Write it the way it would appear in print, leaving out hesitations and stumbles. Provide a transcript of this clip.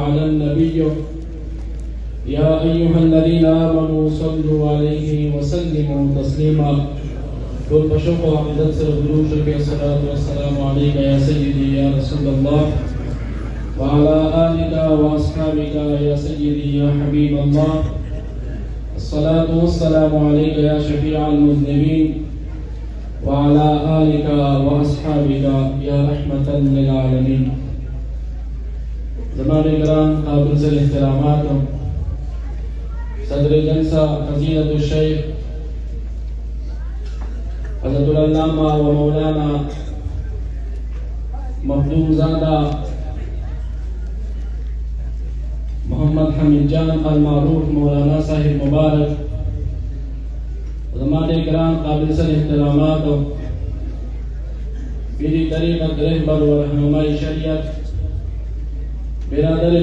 अला नबी या अय्युहल्लज़ीना आमनू सल्लु अलैहि व सल्लिमू तस्लीमा। कुल बशर को अक़ीदत से दुरूद के सलात व सलाम अलैका या सय्यदी या रसूलल्लाह व अला आलिका व अस्हाबिका या सय्यदी या हबीबल्लाह। अस्सलातु वस्सलामु अलैका या शफीअल मुज़निबीन व अला आलिका व अस्हाबिका या रहमतन लिल आलमीन। ज़माने किराम काबिल से एहतरामात सदर जलसा फज़ीलतुल शेख हज़रतुल अल्लामा व मौलाना मखदूमज़ादा मोहम्मद हमीद जान अल मारूफ मौलाना साहिब मुबारक। ज़माने किराम काबिल से एहतरामात मेरी तरीक़त रहबर व रहनुमाई शरीयत बिरादर